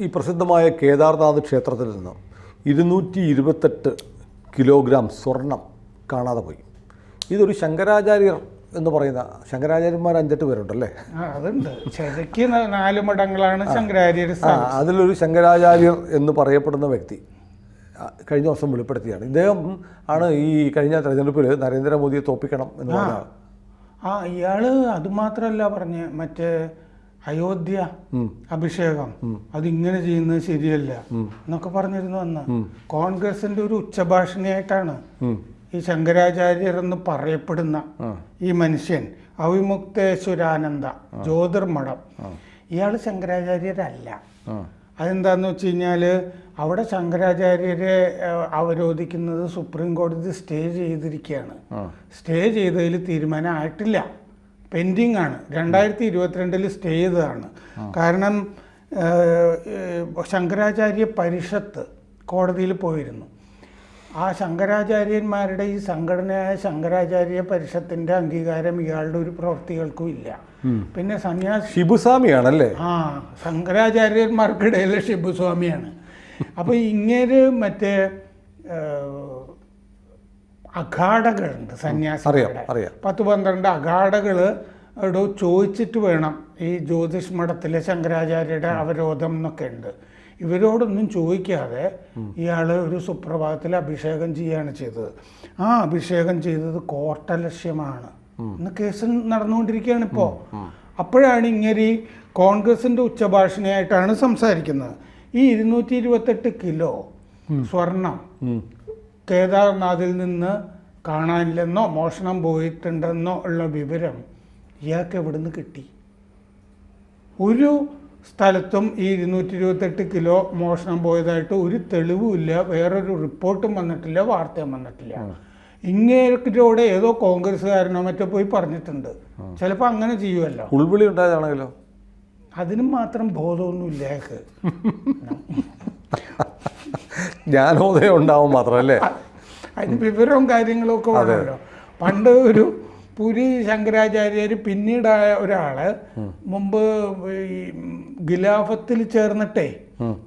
ഈ പ്രസിദ്ധമായ കേദാർനാഥ് ക്ഷേത്രത്തിൽ നിന്ന് 228 കിലോഗ്രാം സ്വർണം കാണാതെ പോയി. ഇതൊരു ശങ്കരാചാര്യർ എന്ന് പറയുന്ന ശങ്കരാചാര്യന്മാർ 5-8 പേരുണ്ടല്ലേ? അതുണ്ട്. ശരിക്ക് 4 മഠങ്ങളാണ് ശങ്കരാചാര്യർ. അതിലൊരു ശങ്കരാചാര്യർ എന്ന് പറയപ്പെടുന്ന വ്യക്തി കഴിഞ്ഞ ദിവസം വെളിപ്പെടുത്തിയാണ്. ഇദ്ദേഹം ആണ് ഈ കഴിഞ്ഞ തെരഞ്ഞെടുപ്പിൽ നരേന്ദ്രമോദിയെ തോൽപ്പിക്കണം എന്ന് പറഞ്ഞാൽ. ഇയാള് അതുമാത്രമല്ല പറഞ്ഞ് മറ്റേ അയോധ്യ അഭിഷേകം അതിങ്ങനെ ചെയ്യുന്നത് ശരിയല്ല എന്നൊക്കെ പറഞ്ഞിരുന്നു. അന്ന് കോൺഗ്രസിന്റെ ഒരു ഉച്ചഭാഷണിയായിട്ടാണ് ഈ ശങ്കരാചാര്യർ എന്ന് പറയപ്പെടുന്ന ഈ മനുഷ്യൻ, അവിമുക്തേശ്വരാനന്ദ ജ്യോതിർമഠം, ഇയാൾ ശങ്കരാചാര്യരല്ല. അതെന്താന്ന് വെച്ച് കഴിഞ്ഞാൽ അവിടെ ശങ്കരാചാര്യരെ അവരോധിക്കുന്നത് സുപ്രീം കോടതി സ്റ്റേ ചെയ്തിരിക്കുകയാണ്. സ്റ്റേ ചെയ്തതിൽ തീരുമാനം ആയിട്ടില്ല, പെൻഡിങ് ആണ്. 2022 സ്റ്റേ ചെയ്തതാണ്. കാരണം ശങ്കരാചാര്യ പരിഷത്ത് കോടതിയിൽ പോയിരുന്നു. ആ ശങ്കരാചാര്യന്മാരുടെ ഈ സംഘടനയായ ശങ്കരാചാര്യ പരിഷത്തിന്റെ അംഗീകാരം ഇയാളുടെ ഒരു പ്രവൃത്തികൾക്കും ഇല്ല. പിന്നെ സന്യാസി ഷിബുസ്വാമിയാണല്ലേ? ശങ്കരാചാര്യന്മാർക്കിടയിലെ ഷിബുസ്വാമിയാണ്. അപ്പോൾ ഇങ്ങനെ മറ്റേ അഖാഡകളുണ്ട് സന്യാസികളുടെ, 10-12 അഖാഡകൾ ചോദിച്ചിട്ട് വേണം ഈ ജ്യോതിഷ് മഠത്തിലെ ശങ്കരാചാര്യരുടെ അവരോധം എന്നൊക്കെ ഉണ്ട്. ഇവരോടൊന്നും ചോദിക്കാതെ ഇയാൾ ഒരു സുപ്രഭാതത്തിൽ അഭിഷേകം ചെയ്യുകയാണ് ചെയ്തത്. ആ അഭിഷേകം ചെയ്തത് കോർട്ടലക്ഷ്യമാണ് ഇന്ന് കേസ് നടന്നുകൊണ്ടിരിക്കുകയാണ് ഇപ്പോൾ. അപ്പോഴാണ് ഇങ്ങനെ ഈ കോൺഗ്രസിന്റെ ഉച്ചഭാഷണിയായിട്ടാണ് സംസാരിക്കുന്നത്. ഈ 228 കിലോ സ്വർണം കേദാർനാഥിൽ നിന്ന് കാണാനില്ലെന്നോ മോഷണം പോയിട്ടുണ്ടെന്നോ ഉള്ള വിവരം ഇയാൾക്ക് എവിടുന്ന് കിട്ടി? ഒരു സ്ഥലത്തും ഈ 228 കിലോ മോഷണം പോയതായിട്ട് ഒരു തെളിവുമില്ല, വേറൊരു റിപ്പോർട്ടും വന്നിട്ടില്ല, വാർത്തയും വന്നിട്ടില്ല. ഇങ്ങേരോടെ ഏതോ കോൺഗ്രസ്സുകാരനോ മറ്റോ പോയി പറഞ്ഞിട്ടുണ്ട്. ചിലപ്പോൾ അങ്ങനെ ചെയ്യുമല്ലോ. ഉൾവിളി ഉണ്ടായതാണെങ്കിലോ? അതിനും മാത്രം ബോധമൊന്നുമില്ല അയാൾക്ക്. ജ്ഞാനോദയം ഉണ്ടാവും മാത്രമല്ലേ? അതിന് വിവരവും കാര്യങ്ങളും ഒക്കെ വേണമല്ലോ. പണ്ട് ഒരു പുരി ശങ്കരാചാര്യർ പിന്നീടായ ഒരാള് മുമ്പ് ഈ ഖിലാഫത്തിൽ ചേർന്നിട്ടേ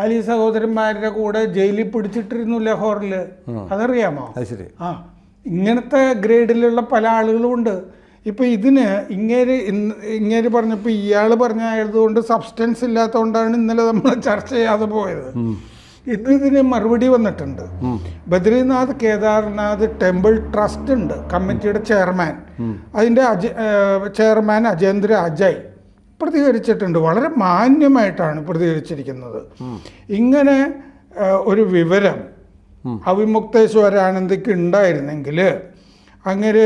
അലി സഹോദരന്മാരുടെ കൂടെ ജയിലിൽ പിടിച്ചിട്ടിരുന്നു ലഹോറില്. അതറിയാമോ? ആ, ഇങ്ങനത്തെ ഗ്രേഡിലുള്ള പല ആളുകളും ഉണ്ട്. ഇപ്പൊ ഇതിന് ഇങ്ങേര് പറഞ്ഞപ്പോൾ ഇയാൾ പറഞ്ഞതുകൊണ്ട് സബ്സ്റ്റൻസ് ഇല്ലാത്തതുകൊണ്ടാണ് ഇന്നലെ നമ്മൾ ചർച്ച ചെയ്യാതെ പോയത്. ഇതിന് മറുപടി വന്നിട്ടുണ്ട്. ബദ്രിനാഥ് കേദാർനാഥ് ടെമ്പിൾ ട്രസ്റ്റ് ഉണ്ട്, കമ്മിറ്റിയുടെ ചെയർമാൻ. അതിൻ്റെ ചെയർമാൻ അജേന്ദ്ര അജയ് പ്രതികരിച്ചിട്ടുണ്ട്. വളരെ മാന്യമായിട്ടാണ് പ്രതികരിച്ചിരിക്കുന്നത്. ഇങ്ങനെ ഒരു വിവരം അവിമുക്തേശ്വരാനന്ദയ്ക്ക് ഉണ്ടായിരുന്നെങ്കിൽ അങ്ങനെ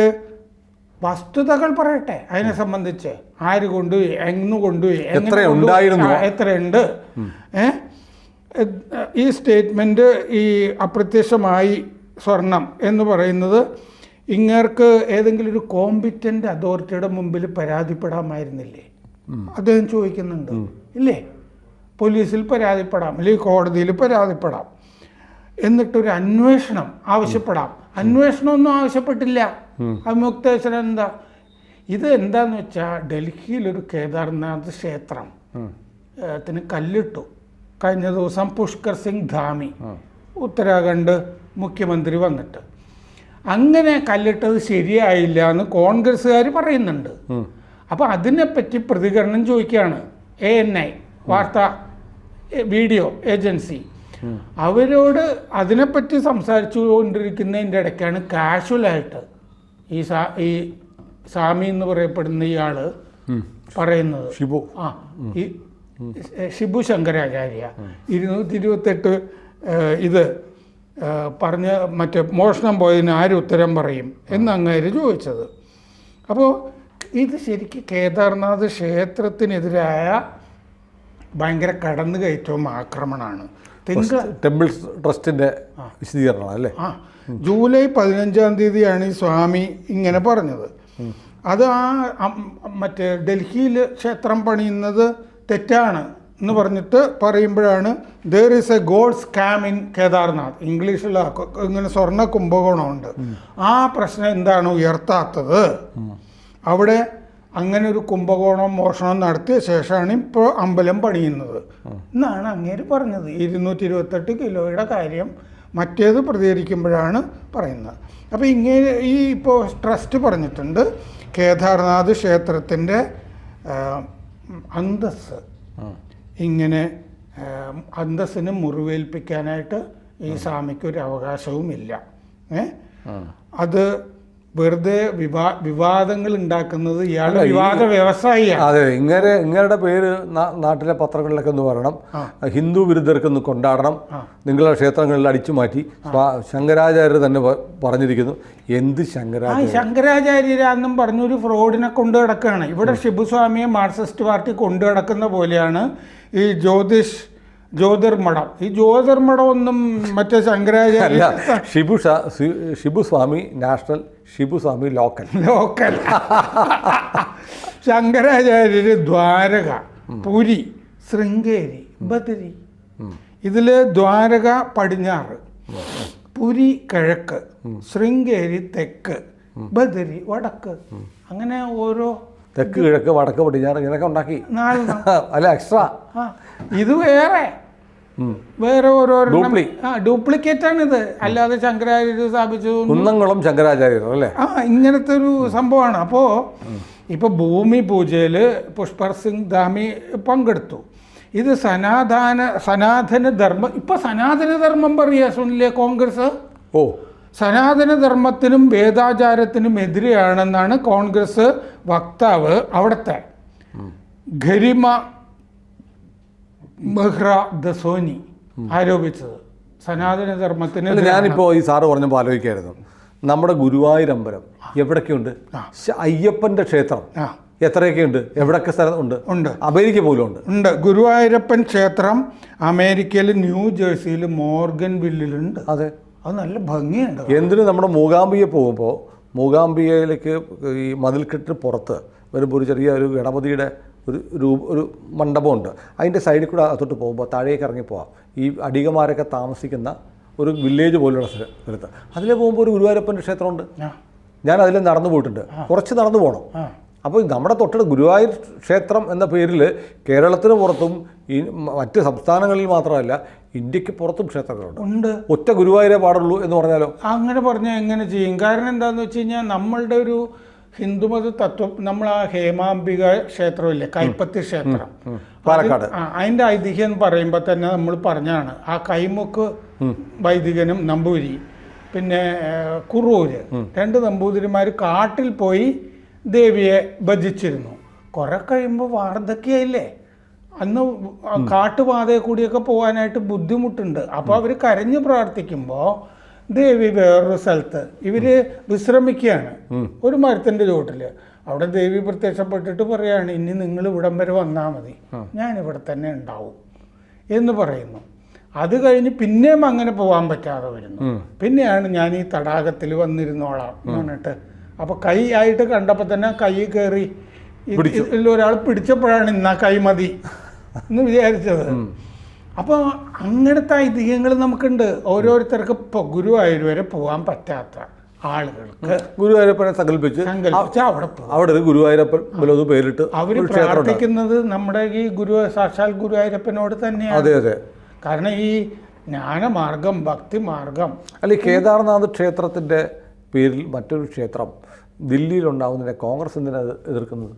വസ്തുതകൾ പറയട്ടെ അതിനെ സംബന്ധിച്ച്. ആര് കൊണ്ടുപോയി, എങ്ങ് കൊണ്ടുപോയി, എത്രയുണ്ട്. ഈ സ്റ്റേറ്റ്മെൻറ്റ് ഈ അപ്രത്യക്ഷമായി സ്വർണം എന്ന് പറയുന്നത് ഇങ്ങർക്ക് ഏതെങ്കിലും ഒരു കോമ്പിറ്റൻ്റ് അതോറിറ്റിയുടെ മുമ്പിൽ പരാതിപ്പെടാമായിരുന്നില്ലേ? അദ്ദേഹം ചോദിക്കുന്നുണ്ട്. ഇല്ലേ? പോലീസിൽ പരാതിപ്പെടാം, അല്ലെങ്കിൽ കോടതിയിൽ പരാതിപ്പെടാം, എന്നിട്ടൊരു അന്വേഷണം ആവശ്യപ്പെടാം. അന്വേഷണമൊന്നും ആവശ്യപ്പെട്ടില്ല. അവിമുക്തേശ്വരൻ എന്താ ഇത് എന്താന്ന് വെച്ചാൽ ഡൽഹിയിലൊരു കേദാർനാഥ് ക്ഷേത്രം ത്തിന് കല്ലിട്ടു കഴിഞ്ഞ ദിവസം പുഷ്കർ സിംഗ് ധാമി, ഉത്തരാഖണ്ഡ് മുഖ്യമന്ത്രി വന്നിട്ട്. അങ്ങനെ കല്ലിട്ടത് ശരിയായില്ല എന്ന് കോൺഗ്രസ്സുകാർ പറയുന്നുണ്ട്. അപ്പോൾ അതിനെപ്പറ്റി പ്രതികരണം ചോദിക്കുകയാണ് ANI വാർത്താ വീഡിയോ ഏജൻസി. അവരോട് അതിനെപ്പറ്റി സംസാരിച്ചു കൊണ്ടിരിക്കുന്നതിൻ്റെ ഇടയ്ക്കാണ് കാഷ്വലായിട്ട് ഈ സ്വാമി എന്ന് പറയപ്പെടുന്ന ഇയാൾ പറയുന്നത്, ഈ ഷിബു ശങ്കരാചാര്യ 228 ഇത് പറഞ്ഞ് മറ്റേ മോഷണം പോയതിന് ആര് ഉത്തരം പറയും എന്നങ്ങേര് ചോദിച്ചത്. അപ്പോൾ ഇത് ശരിക്കും കേദാർനാഥ് ക്ഷേത്രത്തിനെതിരായ ഭയങ്കര കടന്നുകയറ്റവും ആക്രമണമാണ്. ടെമ്പിൾ ട്രസ്റ്റിന്റെ വിശദീകരണം അല്ലേ? ജൂലൈ 15-ാം തീയതിയാണ് ഈ സ്വാമി ഇങ്ങനെ പറഞ്ഞത്. അത് മറ്റേ ഡൽഹിയിൽ ക്ഷേത്രം പണിയുന്നത് തെറ്റാണ് എന്ന് പറഞ്ഞിട്ട് പറയുമ്പോഴാണ് there is A God scam in Kedarnath. ഇംഗ്ലീഷിൽ ഇങ്ങനെ സ്വർണ്ണ കുംഭകോണമുണ്ട്. ആ പ്രശ്നം എന്താണ് ഉയർത്താത്തത്? അവിടെ അങ്ങനെ ഒരു കുംഭകോണം മോഷണം നടത്തിയ ശേഷമാണ് ഇപ്പോൾ അമ്പലം പണിയുന്നത് എന്നാണ് അങ്ങേര് പറഞ്ഞത്. 228 കിലോയുടെ കാര്യം മറ്റേത് പ്രതികരിക്കുമ്പോഴാണ് പറയുന്നത്. അപ്പോൾ ഇങ്ങനെ ഈ ഇപ്പോൾ ട്രസ്റ്റ് പറഞ്ഞിട്ടുണ്ട് കേദാർനാഥ് ക്ഷേത്രത്തിൻ്റെ അന്തസ്സ് ഇങ്ങനെ അന്തസ്സിന് മുറിവേൽപ്പിക്കാനായിട്ട് ഈ സ്വാമിക്കൊരു അവകാശവുമില്ല. അത് വെറുതെ വിവാദങ്ങൾ ഉണ്ടാക്കുന്നത് ഇയാളുടെ വിവാദ വ്യവസായിയാണ്. അതെ, ഇങ്ങരുടെ പേര് നാട്ടിലെ പത്രങ്ങളിലൊക്കെ ഒന്ന് പറയണം, ഹിന്ദു വിരുദ്ധർക്കൊന്ന് കൊണ്ടാടണം, നിങ്ങളുടെ ക്ഷേത്രങ്ങളിൽ അടിച്ചു മാറ്റി. ശങ്കരാചാര്യർ തന്നെ പറഞ്ഞിരിക്കുന്നു. എന്ത് ശങ്കരാചാര്യരാന്നും പറഞ്ഞൊരു ഫ്രോഡിനെ കൊണ്ടു കിടക്കുകയാണ് ഇവിടെ. ഷിബുസ്വാമിയെ മാർക്സിസ്റ്റ് പാർട്ടി കൊണ്ടു കിടക്കുന്ന പോലെയാണ് ഈ ജ്യോതിർമഠം. ഈ ജ്യോതിർമഠം ഒന്നും മറ്റേ ശങ്കരാചാര്യ ഷിബുസ്വാമി നാഷണൽ, ഷിബുസ്വാമി ലോക്കൽ. ശങ്കരാചാര്യര് ദ്വാരക, പുരി, ശൃംഗേരി, ബദരി. ഇതിൽ ദ്വാരക പടിഞ്ഞാറ്, പുരി കിഴക്ക്, ശൃംഗേരി തെക്ക്, ബദരി വടക്ക്. അങ്ങനെ ഓരോ തെക്ക് കിഴക്ക് വടക്ക് പടിഞ്ഞാറ് ഇങ്ങനെയൊക്കെ ഉണ്ടാക്കി. അല്ല എക്സ്ട്രാ ഇത് വേറെ ഓരോരോ ഡ്യൂപ്ലിക്കേറ്റ് ആണിത്. അല്ലാതെ ശങ്കരാചാര്യ സ്ഥാപിച്ചു കുന്നംകുളം ശങ്കരാചാര്യർ അല്ലേ? ഇങ്ങനത്തെ ഒരു സംഭവമാണ്. അപ്പോൾ ഇപ്പോൾ ഭൂമി പൂജയിൽ പുഷ്പർ സിംഗ് ധാമി പങ്കെടുത്തു. ഇത് സനാതന ധർമ്മം. ഇപ്പം സനാതന ധർമ്മം പറയുക സുനിലെ കോൺഗ്രസ്. സനാതനധർമ്മത്തിനും വേദാചാരത്തിനും എതിരെയാണെന്നാണ് കോൺഗ്രസ് വക്താവ് അവിടുത്തെ ഗരിമ മെഹ്റ ദസോനി ആരോപിച്ചത്. സനാതനധർമ്മത്തിന് ഞാനിപ്പോൾ ഈ സാറ് പറഞ്ഞപ്പോൾ ആലോചിക്കായിരുന്നു, നമ്മുടെ ഗുരുവായൂരമ്പലം എവിടൊക്കെയുണ്ട്? അയ്യപ്പൻ്റെ ക്ഷേത്രം എത്രയൊക്കെയുണ്ട്? എവിടൊക്കെ സ്ഥലം ഉണ്ട്? അമേരിക്ക പോലും ഉണ്ട്. ഗുരുവായൂരപ്പൻ ക്ഷേത്രം അമേരിക്കയിൽ ന്യൂജേഴ്സിയിൽ മോർഗൻ വില്ലിലുണ്ട്. അതെ, അത് നല്ല ഭംഗിയുണ്ട്. എന്തിനു നമ്മുടെ മൂകാംബിക പോകുമ്പോൾ മൂകാംബികയിലേക്ക് ഈ മതിൽക്കെട്ടിന് പുറത്ത് വരുമ്പോൾ ഒരു ചെറിയ ഒരു ഗണപതിയുടെ ഒരു മണ്ഡപമുണ്ട്. അതിൻ്റെ സൈഡിൽ കൂടെ അകത്തോട്ട് പോകുമ്പോൾ താഴേക്ക് ഇറങ്ങിപ്പോവാം. ഈ അടികമാരൊക്കെ താമസിക്കുന്ന ഒരു വില്ലേജ് പോലുള്ള സ്ഥലത്ത് അതിൽ പോകുമ്പോൾ ഒരു ഗുരുവായൂരപ്പൻ്റെ ക്ഷേത്രമുണ്ട്. ഞാൻ അതിൽ നടന്നു പോയിട്ടുണ്ട്. കുറച്ച് നടന്നു പോകണം. അപ്പോൾ നമ്മുടെ തൊട്ടടുത്ത് ഗുരുവായൂർ ക്ഷേത്രം എന്ന പേരിൽ കേരളത്തിന് പുറത്തും ഈ മറ്റ് സംസ്ഥാനങ്ങളിൽ മാത്രമല്ല ഇന്ത്യക്ക് പുറത്തും ക്ഷേത്രങ്ങളുണ്ട്. ഒറ്റ ഗുരുവായൂരേ പാടുള്ളൂ എന്ന് പറഞ്ഞാലോ? അങ്ങനെ പറഞ്ഞാൽ എങ്ങനെ ചെയ്യും? കാരണം എന്താണെന്ന് വെച്ച് കഴിഞ്ഞാൽ നമ്മളുടെ ഒരു ഹിന്ദുമത തത്വം, നമ്മൾ ആ ഹേമാംബിക ക്ഷേത്രമില്ലേ, കൈപ്പത്തി ക്ഷേത്രം, പാലക്കാട്, അതിൻ്റെ ഐതിഹ്യം എന്ന് പറയുമ്പോൾ തന്നെ നമ്മൾ പറഞ്ഞാണ് ആ കൈമുക്ക് വൈദികനും നമ്പൂരി പിന്നെ കുറൂര് 2 നമ്പൂതിരിമാർ കാട്ടിൽ പോയി ദേവിയെ ഭജിച്ചിരുന്നു. കുറെ കഴിയുമ്പോൾ വാർദ്ധക്യമായില്ലേ, അന്ന് കാട്ടുപാതയെ കൂടിയൊക്കെ പോകാനായിട്ട് ബുദ്ധിമുട്ടുണ്ട്. അപ്പോൾ അവർ കരഞ്ഞു പ്രാർത്ഥിക്കുമ്പോൾ ദേവി വേറൊരു സ്ഥലത്ത് ഇവർ വിശ്രമിക്കുകയാണ് ഒരു മരത്തിൻ്റെ ചുവട്ടിൽ. അവിടെ ദേവി പ്രത്യക്ഷപ്പെട്ടിട്ട് പറയാണ്, ഇനി നിങ്ങൾ ഇവിടം വരെ വന്നാൽ മതി, ഞാനിവിടെ തന്നെ ഉണ്ടാവും എന്ന് പറയുന്നു. അത് കഴിഞ്ഞ് പിന്നെയും അങ്ങനെ പോകാൻ പറ്റാതെ വരുന്നു. പിന്നെയാണ് ഞാൻ ഈ തടാകത്തിൽ വന്നിരുന്നോളാം എന്ന് പറഞ്ഞിട്ട്. അപ്പോൾ കൈ ആയിട്ട് കണ്ടപ്പോൾ തന്നെ കൈ കയറി ഒരാൾ പിടിച്ചപ്പോഴാണ് ഇന്നാ കൈ മതി എന്ന് വിചാരിച്ചത്. അപ്പോൾ അങ്ങനത്തെ ഐതിഹ്യങ്ങൾ നമുക്കുണ്ട്. ഓരോരുത്തർക്ക് ഇപ്പോൾ ഗുരുവായൂർ വരെ പോകാൻ പറ്റാത്ത ആളുകൾക്ക് ഗുരുവായൂരപ്പനെ സങ്കല്പിച്ച് അവിടെ ഒരു ഗുരുവായൂരപ്പൻ പേരിട്ട് അവർ പ്രാർത്ഥിക്കുന്നത് നമ്മുടെ ഈ സാക്ഷാൽ ഗുരുവായൂരപ്പനോട് തന്നെയാണ്. അതെ അതെ. കാരണം ഈ ജ്ഞാനമാർഗം, ഭക്തിമാർഗം. അല്ല, കേദാർനാഥ് ക്ഷേത്രത്തിൻ്റെ പേരിൽ മറ്റൊരു ക്ഷേത്രം ദില്ലിയിലുണ്ടാവുന്നതിനെ കോൺഗ്രസ് എന്തിനാണ് എതിർക്കുന്നത്?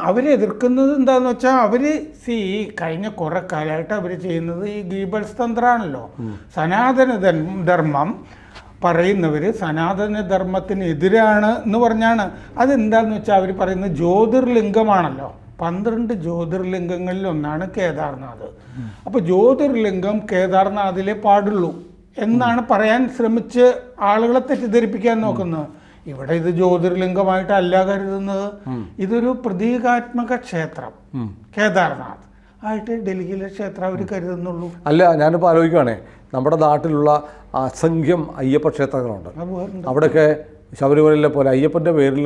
അവരെതിർക്കുന്നത് എന്താണെന്ന് വെച്ചാൽ അവർ കഴിഞ്ഞ കുറെ കാലമായിട്ട് അവർ ചെയ്യുന്നത് ഈ ഗീബൽസ് തന്ത്രമാണല്ലോ. സനാതനധർമ്മം പറയുന്നവർ സനാതനധർമ്മത്തിനെതിരാണ് എന്ന് പറഞ്ഞാണ്. അതെന്താണെന്ന് വെച്ചാൽ അവർ പറയുന്നത് ജ്യോതിർലിംഗമാണല്ലോ. 12 ജ്യോതിർലിംഗങ്ങളിൽ ഒന്നാണ് കേദാർനാഥ്. അപ്പോൾ ജ്യോതിർലിംഗം കേദാർനാഥിലേ പാടുള്ളൂ എന്നാണ് പറയാൻ ശ്രമിച്ച് ആളുകളെ തെറ്റിദ്ധരിപ്പിക്കാൻ നോക്കുന്നത്. ഇവിടെ ഇത് ജ്യോതിർലിംഗമായിട്ടല്ല കരുതുന്നത്. ഇതൊരു പ്രതീകാത്മക ക്ഷേത്രം കേദാർനാഥ് ആയിട്ട് ഡൽഹിയിലെ ക്ഷേത്രം അവർ കരുതുന്നുള്ളൂ. അല്ല, ഞാനിപ്പോൾ ആലോചിക്കുവാണേ, നമ്മുടെ നാട്ടിലുള്ള അസംഖ്യം അയ്യപ്പ ക്ഷേത്രങ്ങളുണ്ട്. അവിടെയൊക്കെ ശബരിമലയിലെ പോലെ അയ്യപ്പൻ്റെ പേരിൽ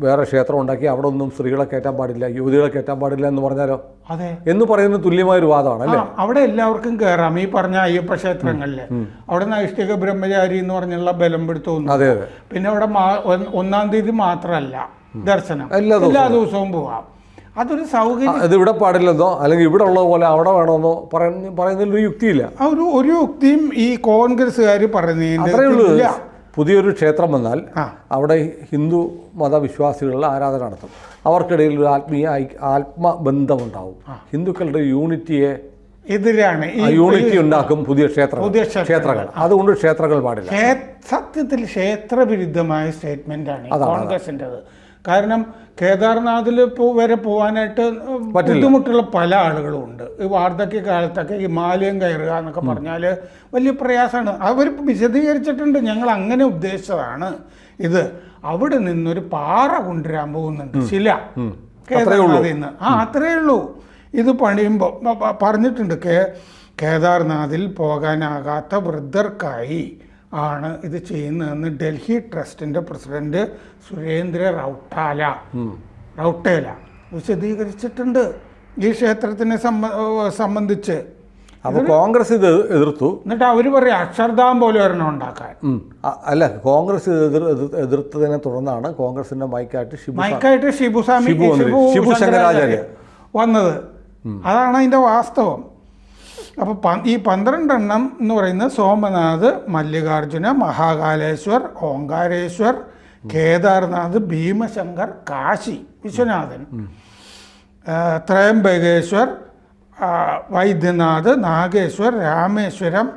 വേറെ ക്ഷേത്രം ഉണ്ടാക്കി അവിടെ ഒന്നും സ്ത്രീകളെ കയറ്റാൻ പാടില്ല, യുവതികളെ കയറ്റാൻ പാടില്ല എന്ന് പറഞ്ഞാലോ? അതെ എന്ന് പറയുന്നത് തുല്യമായൊരു വാദമാണ് അല്ലേ? അവിടെ എല്ലാവർക്കും കയറാം. ഈ പറഞ്ഞ അയ്യപ്പ ക്ഷേത്രങ്ങളിൽ അവിടെ നൈഷ്ഠിക ബ്രഹ്മചാരി എന്ന് പറഞ്ഞുള്ള ബലം പിടുത്തം. അതെ അതെ. പിന്നെ അവിടെ 1-ാം തീയതി മാത്രമല്ല, ദർശനം. എല്ലാ ദിവസവും പോവാം. അതൊരു സൗകര്യം. ഇത് ഇവിടെ പാടില്ലെന്നോ അല്ലെങ്കിൽ ഇവിടെ ഉള്ളത് പോലെ അവിടെ വേണമെന്നോ പറയുന്നതിലൊരു യുക്തിയില്ല. ഒരു യുക്തിയും ഈ കോൺഗ്രസ്സുകാർ പറയുന്നതില്ല. പുതിയൊരു ക്ഷേത്രം വന്നാൽ അവിടെ ഹിന്ദു മതവിശ്വാസികളുടെ ആരാധന നടത്തും. അവർക്കിടയിൽ ഒരു ആത്മബന്ധമുണ്ടാവും. ഹിന്ദുക്കളുടെ യൂണിറ്റിയെ എതിരാണ് യൂണിറ്റി ഉണ്ടാക്കും പുതിയ ക്ഷേത്രങ്ങൾ. അതുകൊണ്ട് ക്ഷേത്രങ്ങൾ പാടില്ല. സത്യത്തിൽ ക്ഷേത്രവിരുദ്ധമായ സ്റ്റേറ്റ്മെന്റാണ് കോൺഗ്രസിൻ്റെത്. കാരണം കേദാർനാഥിൽ വരെ പോകാനായിട്ട് ബുദ്ധിമുട്ടുള്ള പല ആളുകളും ഉണ്ട്. ഈ വാർദ്ധക്യകാലത്തൊക്കെ ഹിമാലയം കയറുക എന്നൊക്കെ പറഞ്ഞാൽ വലിയ പ്രയാസമാണ്. അവർ വിശദീകരിച്ചിട്ടുണ്ട്, ഞങ്ങൾ അങ്ങനെ ഉദ്ദേശിച്ചതാണ് ഇത്. അവിടെ നിന്നൊരു പാറ കൊണ്ടുവരാൻ പോകുന്നുണ്ട്, ശില, കേദാർനാഥിൽ നിന്ന്. അത്രയേ ഉള്ളൂ. ഇത് പണിയുമ്പോൾ പറഞ്ഞിട്ടുണ്ട്, കേദാർനാഥിൽ പോകാനാകാത്ത വൃദ്ധർക്കായി ആണ് ഇത് ചെയ്യുന്നതെന്ന് ഡൽഹി ട്രസ്റ്റിൻ്റെ പ്രസിഡന്റ് സുരേന്ദ്ര റൗട്ടേല വിശദീകരിച്ചിട്ടുണ്ട് ഈ ക്ഷേത്രത്തിനെ സംബന്ധിച്ച്. അപ്പോൾ കോൺഗ്രസ് ഇത് എതിർത്തു. എന്നിട്ട് അവർ പറയും അക്ഷർധാം പോലെ ഒരെണ്ണം ഉണ്ടാക്കാൻ. അല്ല, കോൺഗ്രസ് എതിർത്തതിനെ തുടർന്നാണ് കോൺഗ്രസിന്റെ മൈക്കായിട്ട് ഷിബു ശങ്കരാചാര്യ വന്നത്. അതാണ് അതിൻ്റെ വാസ്തവം. അപ്പോൾ ഈ 12 എണ്ണം എന്ന് പറയുന്നത് സോമനാഥ്, മല്ലികാർജുന, മഹാകാലേശ്വർ, ഓങ്കാരേശ്വർ, കേദാർനാഥ്, ഭീമശങ്കർ, കാശി വിശ്വനാഥൻ, ത്രയംബകേശ്വർ, വൈദ്യനാഥ്, നാഗേശ്വർ, രാമേശ്വരം,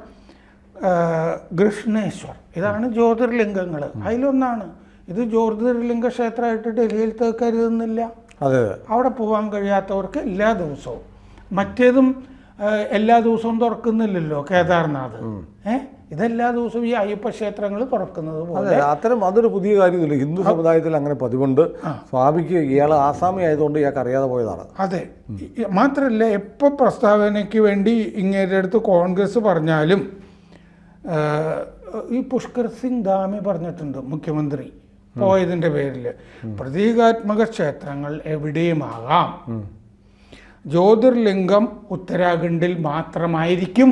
കൃഷ്ണേശ്വർ. ഇതാണ് ജ്യോതിർലിംഗങ്ങൾ. അതിലൊന്നാണ് ഇത്. ജ്യോതിർലിംഗ ക്ഷേത്രമായിട്ട് ഡൽഹിയിൽ കരുതുന്നില്ല. അവിടെ പോകാൻ കഴിയാത്തവർക്ക് എല്ലാ ദിവസവും. മറ്റേതും എല്ലാ ദിവസവും തുറക്കുന്നില്ലല്ലോ കേദാർനാഥ്. ഇതെല്ലാ ദിവസവും ഈ അയ്യപ്പ ക്ഷേത്രങ്ങൾ തുറക്കുന്നത് പോലെ. അതൊരു പുതിയ കാര്യമില്ല. ഹിന്ദു സമുദായത്തിൽ അങ്ങനെ പതിവുണ്ട്. സ്വാമിക്ക് ഇയാൾ ആസാമി ആയതുകൊണ്ട് ഇയാൾക്ക് അറിയാതെ പോയതാണ്. അതെ. മാത്രമല്ല, എപ്പോൾ പ്രസ്താവനയ്ക്ക് വേണ്ടി ഇങ്ങേരുടെ അടുത്ത് കോൺഗ്രസ് പറഞ്ഞാലും ഈ പുഷ്കർ സിംഗ് ധാമി പറഞ്ഞിട്ടുണ്ട്, മുഖ്യമന്ത്രി പോയതിൻ്റെ പേരിൽ, പ്രതീകാത്മക ക്ഷേത്രങ്ങൾ എവിടെയുമാകാം, ജ്യോതിർലിംഗം ഉത്തരാഖണ്ഡിൽ മാത്രമായിരിക്കും.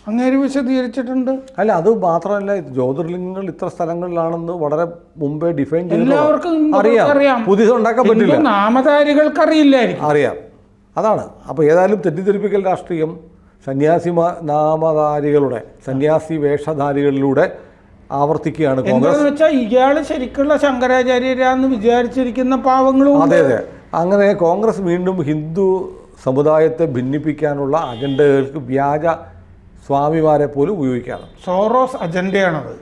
അങ്ങേര് വിശദീകരിച്ചിട്ടുണ്ട്. അല്ല, അത് മാത്രമല്ല, ജ്യോതിർലിംഗങ്ങൾ ഇത്ര സ്ഥലങ്ങളിലാണെന്ന് വളരെ മുമ്പേ ഡിഫൈൻ ചെയ്ത് എല്ലാവർക്കും അറിയാം. പുതിയത് ഉണ്ടാക്കാൻ പറ്റില്ല. നാമധാരികൾക്ക് അറിയില്ലായിരിക്കും. അറിയാം. അതാണ്. അപ്പോൾ ഏതായാലും തെറ്റിദ്ധരിപ്പിക്കൽ രാഷ്ട്രീയം സന്യാസി വേഷധാരികളിലൂടെ ആവർത്തിക്കുകയാണ് കോൺഗ്രസ്. എന്താണെന്ന് വെച്ചാൽ ഇയാൾ ശരിക്കുള്ള ശങ്കരാചാര്യരാന്ന് വിചാരിച്ചിരിക്കുന്ന പാവങ്ങളും. അതെ. അങ്ങനെ കോൺഗ്രസ് വീണ്ടും ഹിന്ദു സമുദായത്തെ ഭിന്നിപ്പിക്കാനുള്ള അജണ്ടകൾക്ക് വ്യാജ സ്വാമിമാരെ പോലും ഉപയോഗിക്കുകയാണ്. സോറോസ് അജണ്ടയാണത്.